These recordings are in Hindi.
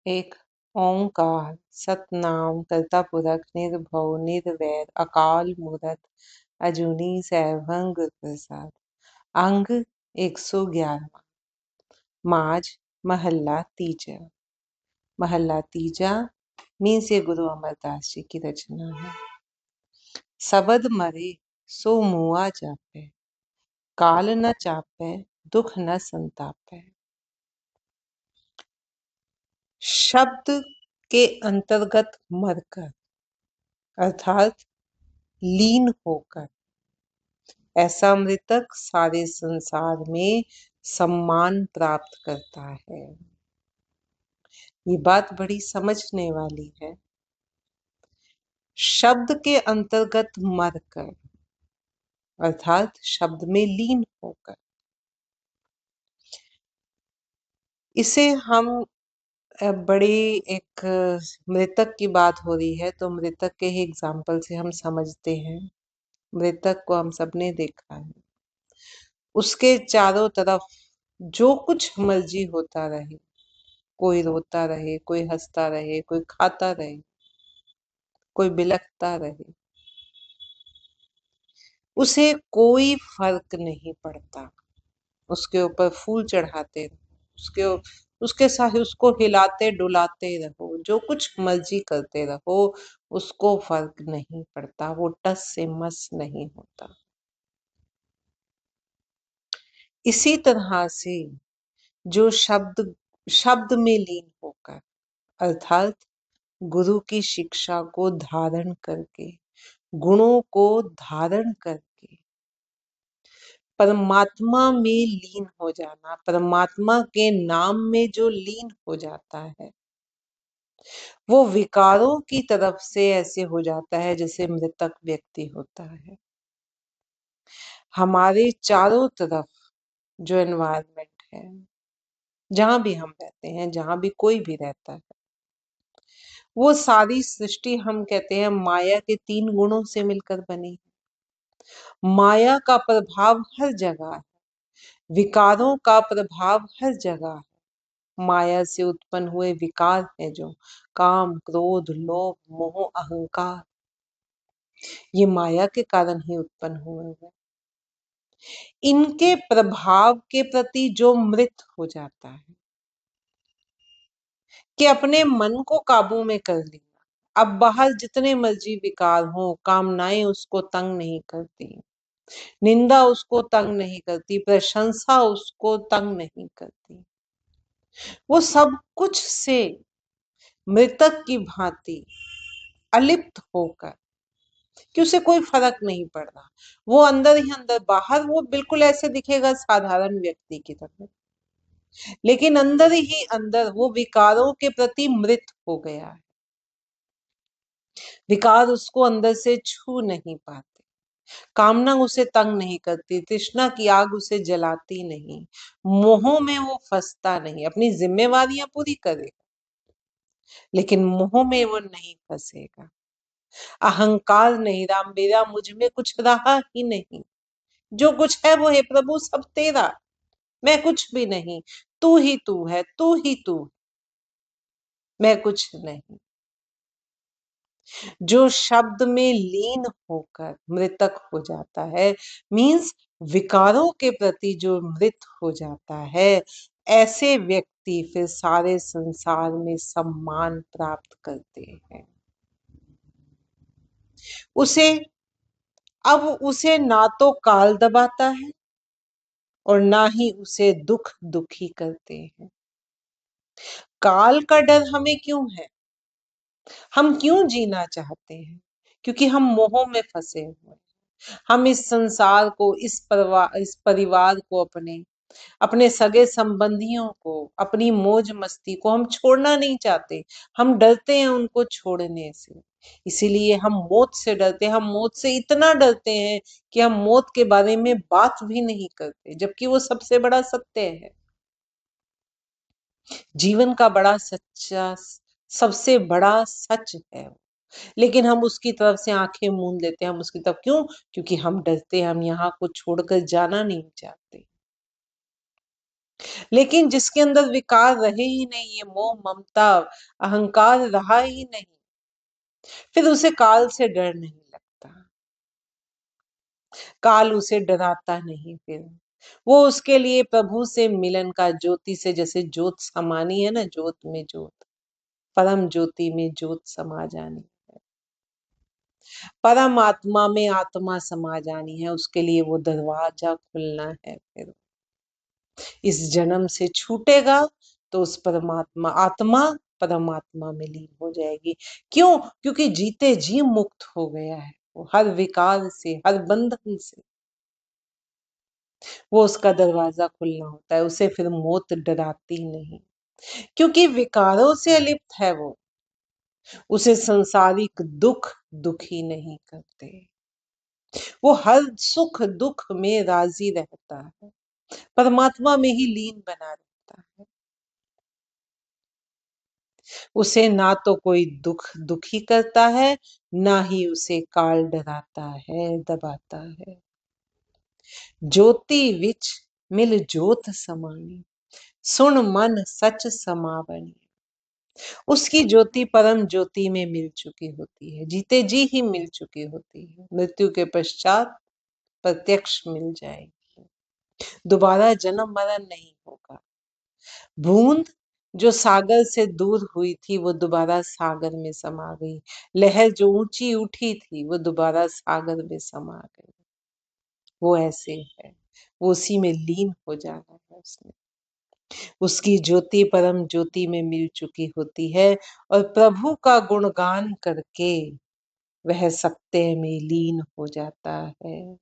एक ओंकार सतनाम करता पुरख निर्भव निर्वैर अकाल मूरत अजूनी सैभं गुर प्रसाद। अंग 111। माज महल्ला तीजा। महल्ला तीजा मीन्स ये गुरु अमरदास जी की रचना है। सबद मरे सो मुआ जापे, काल न चापे दुख न संतापे। शब्द के अंतर्गत मरकर अर्थात लीन होकर ऐसा मृतक सारे संसार में सम्मान प्राप्त करता है। ये बात बड़ी समझने वाली है। शब्द के अंतर्गत मरकर अर्थात शब्द में लीन होकर, इसे हम बड़ी एक मृतक की बात हो रही है तो मृतक के ही एग्जाम्पल से हम समझते हैं। मृतक को हम सबने देखा है, उसके चारों तरफ जो कुछ मर्जी होता रहे, कोई रोता रहे, कोई हंसता रहे, कोई खाता रहे, कोई बिलखता रहे, उसे कोई फर्क नहीं पड़ता। उसके ऊपर फूल चढ़ाते रहो, उसके साथ उसको हिलाते डुलाते रहो, जो कुछ मर्जी करते रहो, उसको फर्क नहीं पड़ता, वो टस से मस नहीं होता। इसी तरह से जो शब्द में लीन होकर अर्थात गुरु की शिक्षा को धारण करके, गुणों को धारण करके परमात्मा में लीन हो जाना, परमात्मा के नाम में जो लीन हो जाता है, वो विकारों की तरफ से ऐसे हो जाता है जैसे मृतक व्यक्ति होता है। हमारे चारों तरफ जो एनवायरनमेंट है, जहां भी हम रहते हैं, जहां भी कोई भी रहता है, वो सारी सृष्टि हम कहते हैं माया के 3 गुणों से मिलकर बनी है। माया का प्रभाव हर जगह है, विकारों का प्रभाव हर जगह है। माया से उत्पन्न हुए विकार है जो काम क्रोध लोभ मोह अहंकार, ये माया के कारण ही उत्पन्न हुए हैं। इनके प्रभाव के प्रति जो मृत हो जाता है कि अपने मन को काबू में कर लिया, अब बाहर जितने मर्जी विकार हो, कामनाएं उसको तंग नहीं करती, निंदा उसको तंग नहीं करती, प्रशंसा उसको तंग नहीं करती, वो सब कुछ से मृतक की भांति अलिप्त होकर, कि उसे कोई फर्क नहीं पड़ रहा, वो अंदर ही अंदर, बाहर वो बिल्कुल ऐसे दिखेगा साधारण व्यक्ति की तरह, लेकिन अंदर ही अंदर वो विकारों के प्रति मृत हो गया है। विकार उसको अंदर से छू नहीं पाते, कामना उसे तंग नहीं करती, तृष्णा की आग उसे जलाती नहीं, मोह में वो फंसता नहीं, अपनी जिम्मेवारियां पूरी करेगा लेकिन मोह में वो नहीं फंसेगा। अहंकार नहीं, राम मेरा मुझ में कुछ रहा ही नहीं, जो कुछ है वो है प्रभु सब तेरा, मैं कुछ भी नहीं, तू ही तू है, तू ही तू, मैं कुछ नहीं। जो शब्द में लीन होकर मृतक हो जाता है, मीन्स विकारों के प्रति जो मृत हो जाता है, ऐसे व्यक्ति फिर सारे संसार में सम्मान प्राप्त करते हैं। उसे ना तो काल दबाता है और ना ही उसे दुख दुखी करते हैं। काल का डर हमें क्यों है? हम क्यों जीना चाहते हैं? क्योंकि हम मोह में फंसे हुए हैं। हम इस संसार को, इस परिवार को, अपने सगे संबंधियों को, अपनी मौज मस्ती को हम छोड़ना नहीं चाहते। हम डरते हैं उनको छोड़ने से, इसीलिए हम मौत से डरते हैं। हम मौत से इतना डरते हैं कि हम मौत के बारे में बात भी नहीं करते, जबकि वो सबसे बड़ा सत्य है, जीवन का बड़ा सच्चा, सबसे बड़ा सच है। लेकिन हम उसकी तरफ से आंखें मूंद लेते हैं। हम उसकी तरफ क्यों? क्योंकि हम डरते हैं, हम यहाँ को छोड़कर जाना नहीं चाहते। लेकिन जिसके अंदर विकार रहे ही नहीं, ये मोह ममता अहंकार रहा ही नहीं, फिर उसे काल से डर नहीं लगता, काल उसे डराता नहीं। फिर वो उसके लिए प्रभु से मिलन का, ज्योति से जैसे ज्योत समानी है ना, ज्योत में ज्योत, परम ज्योति में ज्योत समा जानी, परम आत्मा में आत्मा समा जानी है, उसके लिए वो दरवाजा खुलना है। फिर इस जन्म से छूटेगा तो उस परमात्मा आत्मा परमात्मा में लीन हो जाएगी। क्यों? क्योंकि जीते जी मुक्त हो गया है वो, हर विकार से, हर बंधन से। वो उसका दरवाजा खुलना होता है, उसे फिर मौत डराती नहीं, क्योंकि विकारों से अलिप्त है वो, उसे संसारिक दुख दुखी नहीं करते, वो हर सुख दुख में राजी रहता है, परमात्मा में ही लीन बना रहता है। उसे ना तो कोई दुख दुखी करता है, ना ही उसे काल डराता है, दबाता है। ज्योति विच मिल ज्योत समानी, सुन मन सच समावनी। उसकी ज्योति परम ज्योति में मिल चुकी होती है, जीते जी ही मिल चुकी होती है, मृत्यु के पश्चात प्रत्यक्ष मिल जाएगी, दोबारा जन्म मरण नहीं होगा। बूंद जो सागर से दूर हुई थी वो दोबारा सागर में समा गई, लहर जो ऊंची उठी थी वो दोबारा सागर में समा गई। वो ऐसे है, वो उसी में लीन हो जाना है उसने, उसकी ज्योति परम ज्योति में मिल चुकी होती है, और प्रभु का गुणगान करके वह सत्य में लीन हो जाता है।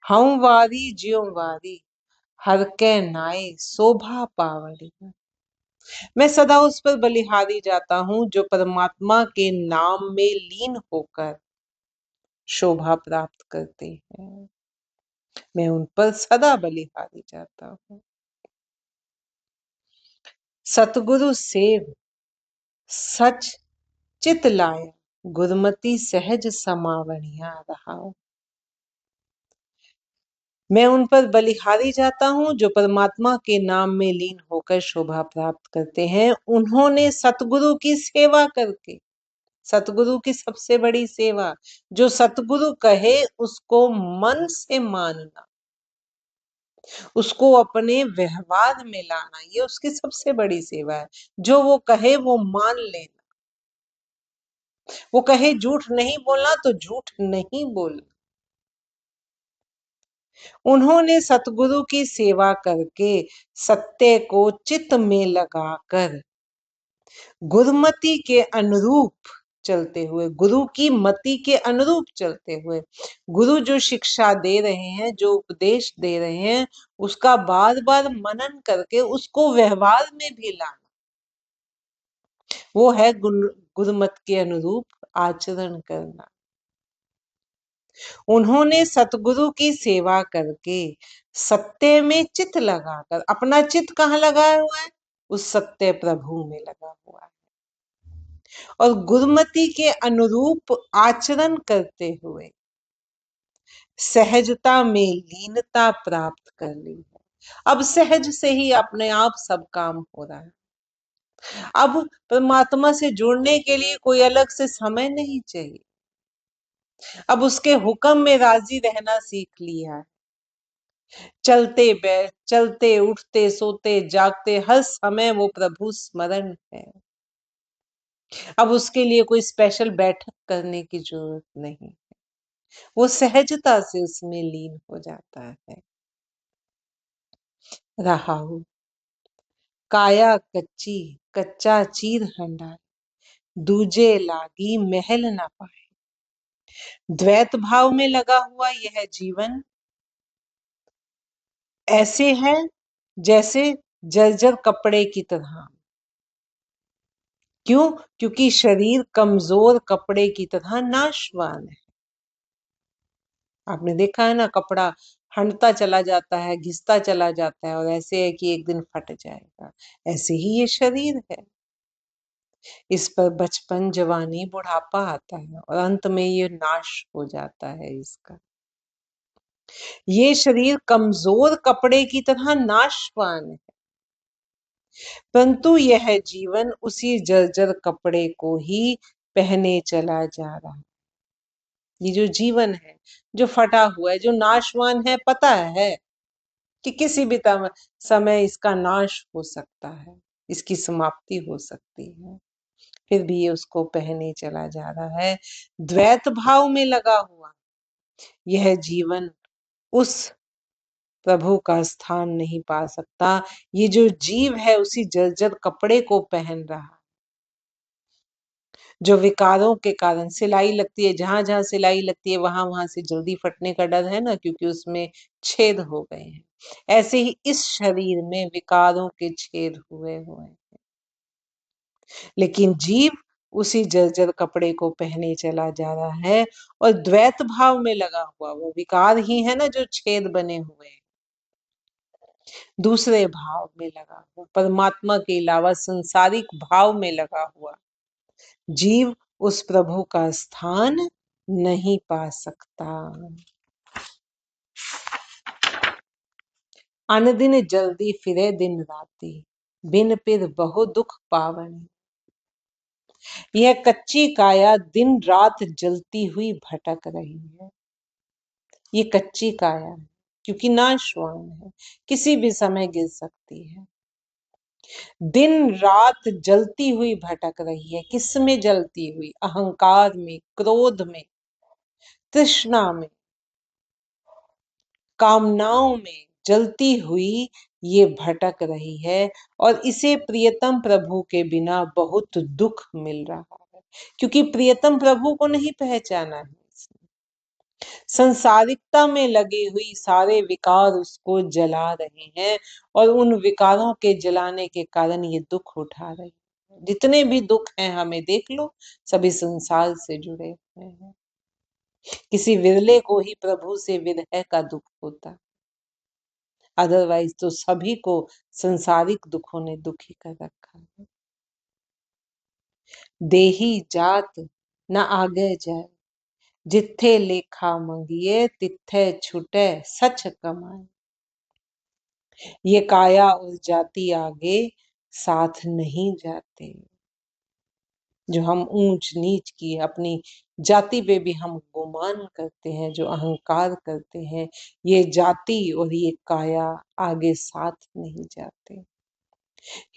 हम वारी ज्यों वारी, हर के नाय शोभा पावनी। मैं सदा उस पर बलिहारी जाता हूँ जो परमात्मा के नाम में लीन होकर शोभा प्राप्त करते हैं, मैं उन पर सदा बलिहारी जाता हूँ। सतगुरु सेव सच चित लाया, गुरमति सहज समावनिया रहा। मैं उन पर बलिहारी जाता हूँ जो परमात्मा के नाम में लीन होकर शोभा प्राप्त करते हैं। उन्होंने सतगुरु की सेवा करके, सतगुरु की सबसे बड़ी सेवा, जो सतगुरु कहे उसको मन से मानना, उसको अपने व्यवहार में लाना, ये उसकी सबसे बड़ी सेवा है। जो वो कहे वो मान लेना, वो कहे झूठ नहीं बोलना तो झूठ नहीं बोलना। उन्होंने सतगुरु की सेवा करके सत्य को चित्त में लगाकर गुरुमति के अनुरूप चलते हुए, गुरु की मति के अनुरूप चलते हुए, गुरु जो शिक्षा दे रहे हैं, जो उपदेश दे रहे हैं, उसका बार बार मनन करके उसको व्यवहार में भी लाना, वो है गुरुमत के अनुरूप आचरण करना। उन्होंने सतगुरु की सेवा करके सत्य में चित लगाकर, अपना चित कहाँ लगाया हुआ है? उस सत्य प्रभु में लगा हुआ है, और गुरुमति के अनुरूप आचरण करते हुए सहजता में लीनता प्राप्त कर ली है। अब सहज से ही अपने आप सब काम हो रहा है। अब परमात्मा से जुड़ने के लिए कोई अलग से समय नहीं चाहिए, अब उसके हुक्म में राजी रहना सीख लिया है। चलते उठते सोते जागते हर समय वो प्रभु स्मरण है। अब उसके लिए कोई स्पेशल बैठक करने की जरूरत नहीं, वो सहजता से उसमें लीन हो जाता है। रहा हूं काया कच्ची कच्चा चीर हंडा, दूजे लागी महल ना पाए। द्वैत भाव में लगा हुआ यह जीवन ऐसे है जैसे जर्जर कपड़े की तरह। क्यों? क्योंकि शरीर कमजोर कपड़े की तरह नाशवान है। आपने देखा है ना, कपड़ा हंडता चला जाता है, घिसता चला जाता है, और ऐसे है कि एक दिन फट जाएगा। ऐसे ही ये शरीर है, इस पर बचपन जवानी बुढ़ापा आता है और अंत में ये नाश हो जाता है इसका। ये शरीर कमजोर कपड़े की तरह नाशवान है, परंतु यह जीवन उसी जर्जर कपड़े को ही पहने चला जा रहा है। ये जो जीवन है, जो फटा हुआ है, जो नाशवान है, पता है कि किसी भी समय इसका नाश हो सकता है, इसकी समाप्ति हो सकती है, फिर भी ये उसको पहने चला जा रहा है। द्वैत भाव में लगा हुआ यह जीवन उस प्रभु का स्थान नहीं पा सकता। ये जो जीव है उसी जर्जर कपड़े को पहन रहा, जो विकारों के कारण सिलाई लगती है, जहां जहां सिलाई लगती है वहां वहां से जल्दी फटने का डर है ना, क्योंकि उसमें छेद हो गए हैं। ऐसे ही इस शरीर में विकारों के छेद हुए हुए हैं, लेकिन जीव उसी जर्जर कपड़े को पहने चला जा रहा है और द्वैत भाव में लगा हुआ, वो विकार ही है ना जो छेद बने हुए हैं। दूसरे भाव में लगा हुआ, परमात्मा के अलावा संसारिक भाव में लगा हुआ जीव उस प्रभु का स्थान नहीं पा सकता। अन दिन जल्दी फिरे दिन राती, बिन पिर बहु दुख पावनी। यह कच्ची काया दिन रात जलती हुई भटक रही है। ये कच्ची काया है क्योंकि नाशवान है, किसी भी समय गिर सकती है। दिन रात जलती हुई भटक रही है। किस में जलती हुई? अहंकार में, क्रोध में, तृष्णा में, कामनाओं में जलती हुई ये भटक रही है और इसे प्रियतम प्रभु के बिना बहुत दुख मिल रहा है, क्योंकि प्रियतम प्रभु को नहीं पहचाना है इसने। संसारिकता में लगी हुई सारे विकार उसको जला रहे हैं और उन विकारों के जलाने के कारण ये दुख उठा रहे हैं। जितने भी दुख हैं हमें देख लो, सभी संसार से जुड़े हुए हैं। किसी विरले को ही प्रभु से विरह का दुख होता, अदरवाइज तो सभी को संसारिक दुखों ने दुखी कर रखा है। देही जात न आगे जाए, जिथे लेखा मंगिए तिथे छुटे सच कमाए। ये काया और जाति आगे साथ नहीं जाते। जो हम ऊंच नीच की अपनी जाति पे भी हम गुमान करते हैं, जो अहंकार करते हैं, ये जाति और ये काया आगे साथ नहीं जाते।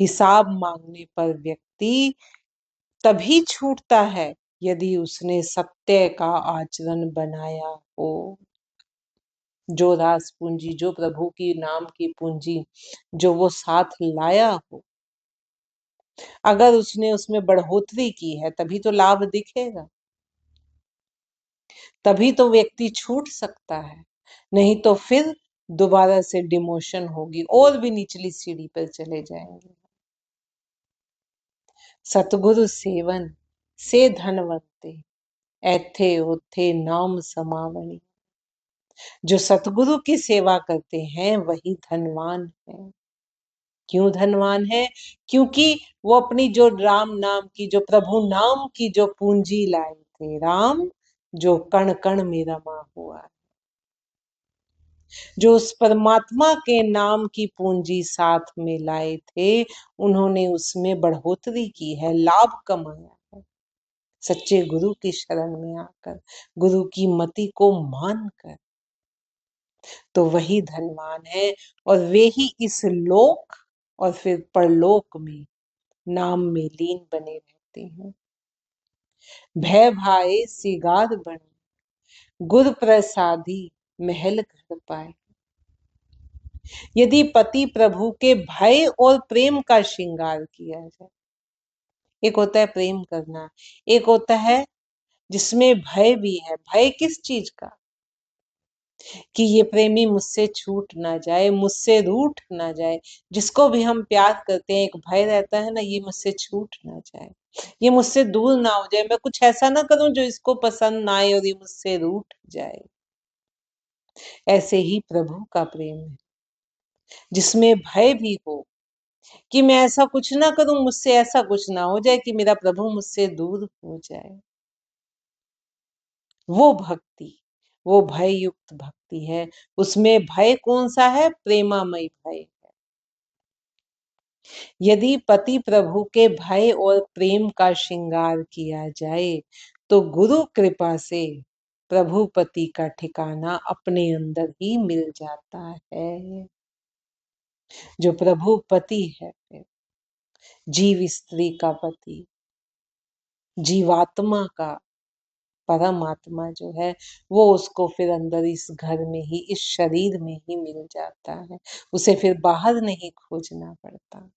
हिसाब मांगने पर व्यक्ति तभी छूटता है यदि उसने सत्य का आचरण बनाया हो। जो रास पूंजी, जो प्रभु की नाम की पूंजी जो वो साथ लाया हो, अगर उसने उसमें बढ़ोतरी की है तभी तो लाभ दिखेगा, तभी तो व्यक्ति छूट सकता है। नहीं तो फिर दोबारा से डिमोशन होगी और भी निचली सीढ़ी पर चले जाएंगे। सतगुरु सेवन से धनवंते, ऐथे ओथे नाम समावनी। जो सतगुरु की सेवा करते हैं वही धनवान है। क्यों धनवान है? क्योंकि वो अपनी जो राम नाम की, जो प्रभु नाम की जो पूंजी लाए थे, राम जो कण कण में रमा हुआ है, जो उस परमात्मा के नाम की पूंजी साथ में लाए थे, उन्होंने उसमें बढ़ोतरी की है, लाभ कमाया है। सच्चे गुरु की शरण में आकर, गुरु की मति को मानकर, तो वही धनवान है और वे ही इस लोक और फिर परलोक में नाम में लीन बने रहते हैं। भय भाए सिगार बन, गुर प्रसादी महल घर पाए। यदि पति प्रभु के भय और प्रेम का श्रृंगार किया जाए, एक होता है प्रेम करना, एक होता है जिसमें भय भी है। भय किस चीज का? कि ये प्रेमी मुझसे छूट ना जाए, मुझसे रूठ ना जाए। जिसको भी हम प्यार करते हैं एक भय रहता है ना, ये मुझसे छूट ना जाए, ये मुझसे दूर ना हो जाए, मैं कुछ ऐसा ना करूं जो इसको पसंद ना आए और ये मुझसे रूठ जाए। ऐसे ही प्रभु का प्रेम है जिसमें भय भी हो कि मैं ऐसा कुछ ना करूं, मुझसे ऐसा कुछ ना हो जाए कि मेरा प्रभु मुझसे दूर हो जाए। वो भक्ति, वो भय युक्त भक्ति है। उसमें भय कौन सा है? प्रेमामय भय। यदि पति प्रभु के भय और प्रेम का श्रृंगार किया जाए तो गुरु कृपा से प्रभु पति का ठिकाना अपने अंदर ही मिल जाता है। जो प्रभु पति है, जीव स्त्री का पति, जीवात्मा का परमात्मा जो है, वो उसको फिर अंदर इस घर में ही, इस शरीर में ही मिल जाता है। उसे फिर बाहर नहीं खोजना पड़ता।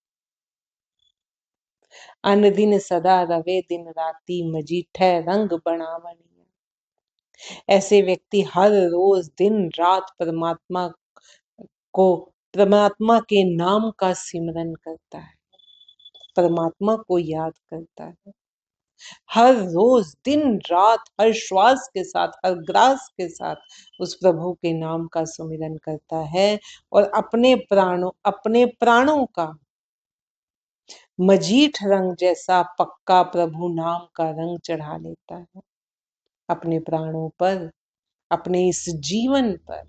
अन दिन सदा रवे दिन राती मजीठै रंग बनावनी। ऐसे व्यक्ति हर रोज दिन रात को परमात्मा के नाम का सिमरन करता है, परमात्मा को याद करता है। हर रोज दिन रात हर श्वास के साथ, हर ग्रास के साथ उस प्रभु के नाम का सुमिरन करता है और अपने प्राणों का मजीठ रंग जैसा पक्का प्रभु नाम का रंग चढ़ा लेता है अपने प्राणों पर, अपने इस जीवन पर।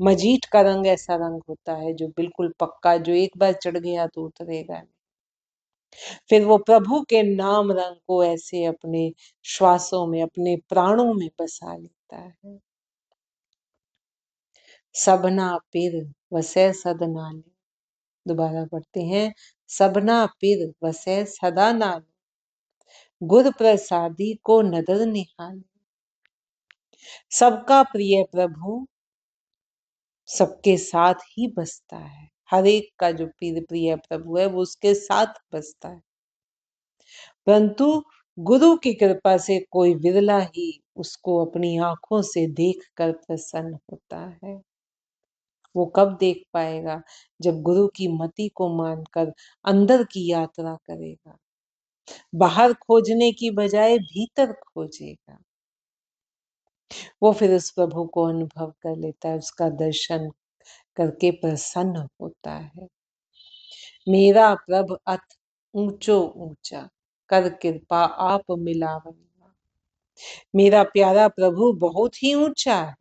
मजीठ का रंग ऐसा रंग होता है जो बिल्कुल पक्का, जो एक बार चढ़ गया तो उतरेगा नहीं। फिर वो प्रभु के नाम रंग को ऐसे अपने श्वासों में, अपने प्राणों में बसा लेता है। सबना पिर वसै सद नाले। दोबारा पढ़ते हैं। सबना पिर वसै सदा नाले, गुर प्रसादी को नदर निहाल। सबका प्रिय प्रभु सबके साथ ही बसता है। हर एक का जो प्रिय प्रभु है वो उसके साथ बसता है, परंतु गुरु की कृपा से कोई विरला ही उसको अपनी आंखों से देखकर प्रसन्न होता है। वो कब देख पाएगा? जब गुरु की मति को मानकर अंदर की यात्रा करेगा, बाहर खोजने की बजाय भीतर खोजेगा। वो फिर उस प्रभु को अनुभव कर लेता है, उसका दर्शन करके प्रसन्न होता है। मेरा प्रभ अथ ऊंचो ऊंचा, कर कृपा आप मिलावनिया। मेरा प्यारा प्रभु बहुत ही ऊंचा है,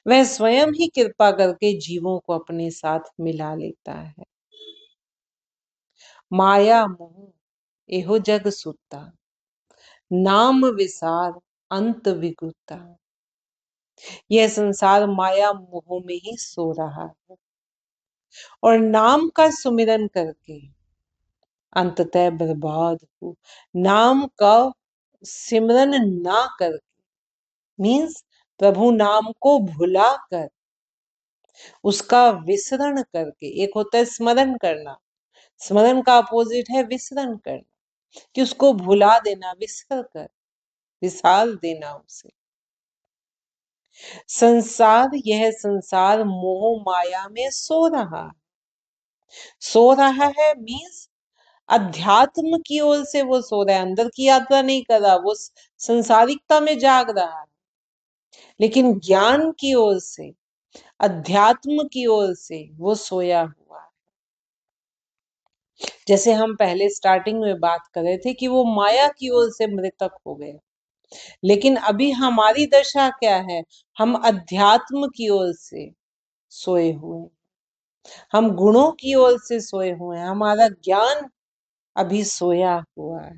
वह स्वयं ही कृपा करके जीवों को अपने साथ मिला लेता है। माया मोह एहो जग सुता, नाम विसार अंत विगुता। यह संसार माया मोह में ही सो रहा है और नाम का सुमिरन करके अंततः बर्बाद हो। नाम का सिमरन ना करके मीन्स प्रभु नाम को भुलाकर, उसका विसरण करके। एक होता है स्मरण करना, स्मरण का अपोजिट है विसरण करना, कि उसको भुला देना, विसर कर, विसार देना उसे। यह संसार मोह माया में सो रहा है। सो रहा है मीन्स अध्यात्म की ओर से वो सो रहा है, अंदर की यात्रा नहीं कर रहा, वो संसारिकता में जाग रहा है। लेकिन ज्ञान की ओर से, अध्यात्म की ओर से वो सोया हुआ है। जैसे हम पहले स्टार्टिंग में बात कर रहे थे कि वो माया की ओर से मृतक हो गए, लेकिन अभी हमारी दशा क्या है? हम अध्यात्म की ओर से सोए हुए, हम गुणों की ओर से सोए हुए हैं, हमारा ज्ञान अभी सोया हुआ है।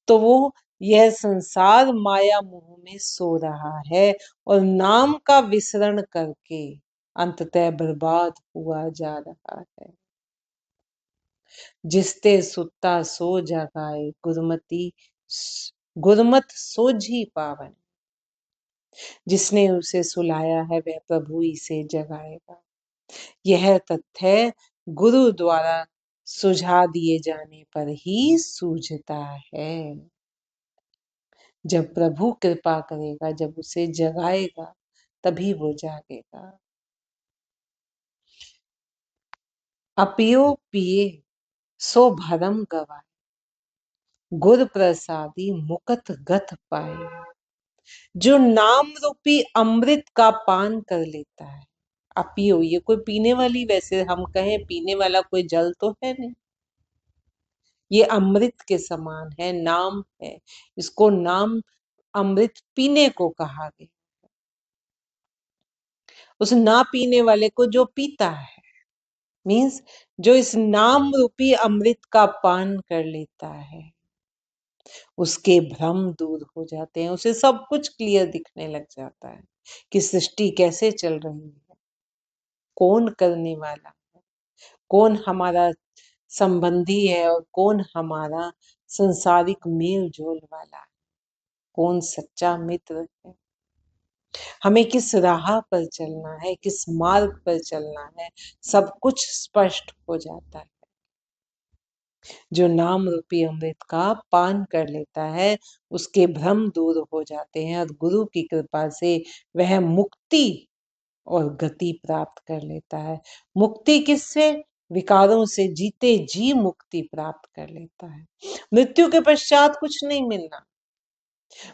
तो वो यह संसार माया मोह में सो रहा है और नाम का विसरण करके अंततः बर्बाद हुआ जा रहा है। जिसते सुत्ता सो जगाए, गुरमत सोझी पावन। जिसने उसे सुलाया है वह प्रभु इसे जगाएगा। यह तथ्य गुरु द्वारा सुझा दिए जाने पर ही सूझता है। जब प्रभु कृपा करेगा, जब उसे जगाएगा, तभी वो जागेगा। अपियो पिए सो भरम गवाए, गुर प्रसादी मुकत गत पाए। जो नाम रूपी अमृत का पान कर लेता है, अपियो ये कोई पीने वाली, वैसे हम कहें पीने वाला कोई जल तो है नहीं, ये अमृत के समान है, नाम है। इसको नाम अमृत पीने को कहा गया। उस ना पीने वाले को जो पीता है, मीन्स जो इस नाम रूपी अमृत का पान कर लेता है, उसके भ्रम दूर हो जाते हैं, उसे सब कुछ क्लियर दिखने लग जाता है कि सृष्टि कैसे चल रही है, कौन करने वाला है, कौन हमारा संबंधी है और कौन हमारा संसारिक मेल जोल वाला है, कौन सच्चा मित्र है, हमें किस राह पर चलना है, किस मार्ग पर चलना है, सब कुछ स्पष्ट हो जाता है। जो नाम रूपी अमृत का पान कर लेता है, उसके भ्रम दूर हो जाते हैं और गुरु की कृपा से वह मुक्ति और गति प्राप्त कर लेता है। मुक्ति किससे? विकारों से जीते जी मुक्ति प्राप्त कर लेता है। मृत्यु के पश्चात कुछ नहीं मिलना,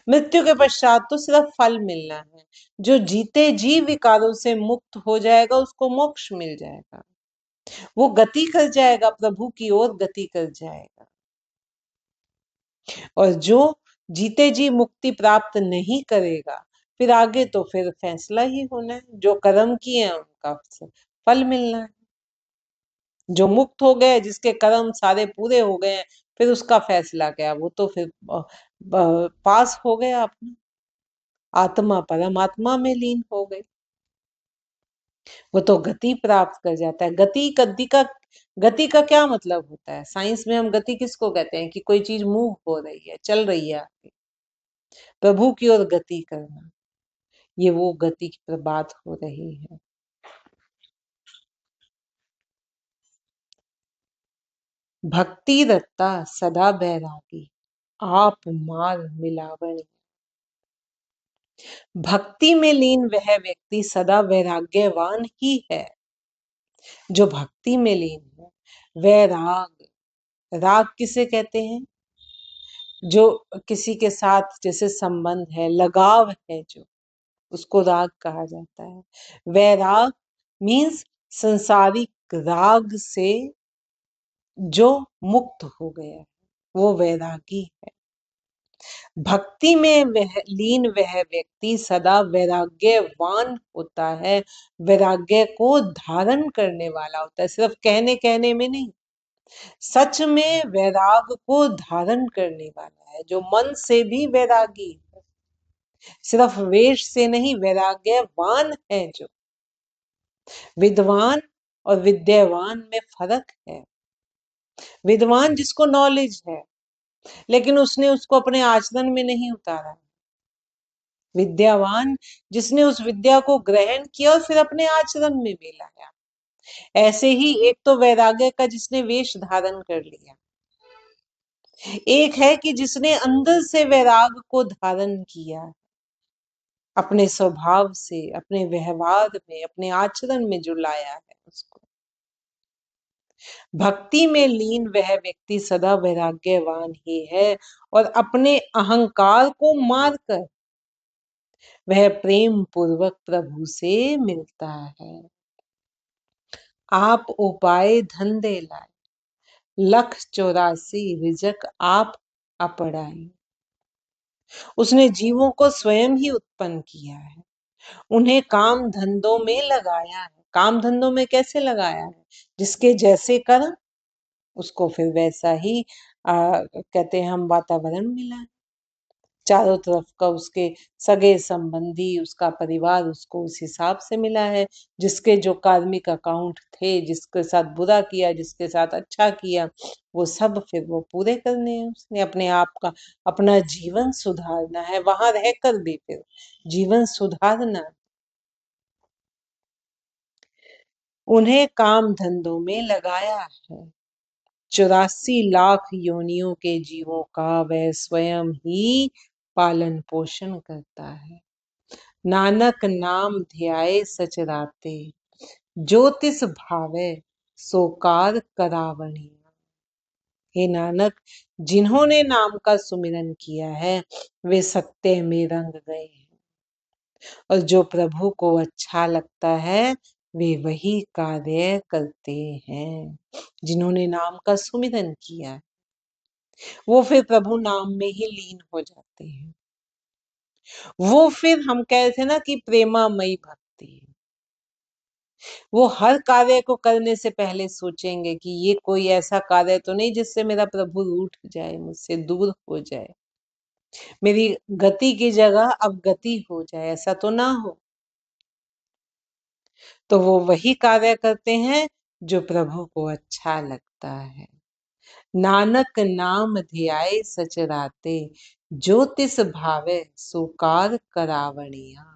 मृत्यु के पश्चात तो सिर्फ फल मिलना है। जो जीते जी विकारों से मुक्त हो जाएगा उसको मोक्ष मिल जाएगा, वो गति कर जाएगा, प्रभु की ओर गति कर जाएगा। और जो जीते जी मुक्ति प्राप्त नहीं करेगा, फिर आगे तो फिर फैसला ही होना है, जो कर्म किए हैं उनका फल मिलना है। जो मुक्त हो गए, जिसके कर्म सारे पूरे हो गए हैं, फिर उसका फैसला क्या, वो तो फिर पास हो गया, अपना आत्मा परमात्मा में लीन हो गई, वो तो गति प्राप्त कर जाता है। गति का क्या मतलब होता है? साइंस में हम गति किसको कहते हैं? कि कोई चीज मूव हो रही है, चल रही है आगे, प्रभु की ओर गति करना, ये वो गति की बात हो रही है। भक्ति रत्ता सदा बैरागी, आप मार मिलावनी। भक्ति में लीन वह व्यक्ति सदा वैराग्यवान ही है। जो भक्ति में लीन है वह राग किसे कहते हैं? जो किसी के साथ जैसे संबंध है, लगाव है, जो उसको राग कहा जाता है। वैराग मीन्स संसारिक राग से जो मुक्त हो गया है, वो वैरागी है। भक्ति में वह लीन वह व्यक्ति सदा वैराग्यवान होता है, वैराग्य को धारण करने वाला होता है, सिर्फ कहने कहने में नहीं, सच में वैराग को धारण करने वाला है, जो मन से भी वैरागी है, सिर्फ वेश से नहीं, वैराग्यवान है। जो विद्वान और विद्यावान में फर्क है। विद्वान जिसको नॉलेज है लेकिन उसने उसको अपने आचरण में नहीं उतारा। विद्यावान जिसने उस विद्या को ग्रहण किया और फिर अपने आचरण में भी लाया। ऐसे ही एक तो वैराग्य का जिसने वेश धारण कर लिया, एक है कि जिसने अंदर से वैराग को धारण किया, अपने स्वभाव से, अपने व्यवहार में, अपने आचरण में जो लाया है उसको। भक्ति में लीन वह व्यक्ति सदा वैराग्यवान ही है और अपने अहंकार को मारकर वह प्रेम पूर्वक प्रभु से मिलता है। आप उपाय धंधे लाए, 184 रिजक आप अपड़ाई। उसने जीवों को स्वयं ही उत्पन्न किया है, उन्हें काम धंधों में लगाया है। काम धंधों में कैसे लगाया है? जिसके जैसे कर्म उसको फिर वैसा ही कहते हैं हम वातावरण मिला है। चारों तरफ का उसके सगे संबंधी, उसका परिवार उसको उस हिसाब से मिला है। जिसके जो कार्मिक अकाउंट थे, जिसके साथ बुरा किया, जिसके साथ अच्छा किया, वो सब फिर वो पूरे करने हैं। उसने अपने आप का, अपना जीवन सुधारना है, वहां रहकर भी फिर जीवन सुधारना है। उन्हें काम धंधों में लगाया है। 84 लाख योनियों के जीवों का वह स्वयं ही पालन पोषण करता है। नानक नाम ध्याए सचराते, ज्योतिष भावे सोकार करावणी। हे नानक, जिन्होंने नाम का सुमिरन किया है वे सत्य में रंग गए हैं, और जो प्रभु को अच्छा लगता है वे वही कार्य करते हैं। जिन्होंने नाम का सुमिरन किया वो फिर प्रभु नाम में ही लीन हो जाते हैं। वो फिर हम कह रहे थे ना कि प्रेमामयी भक्ति, वो हर कार्य को करने से पहले सोचेंगे कि ये कोई ऐसा कार्य तो नहीं जिससे मेरा प्रभु रूठ जाए, मुझसे दूर हो जाए, मेरी गति की जगह अब गति हो जाए, ऐसा तो ना हो। तो वो वही कार्य करते हैं जो प्रभु को अच्छा लगता है। नानक नाम धियाए सचराते, जो तिस भावे सो कार करावणिया।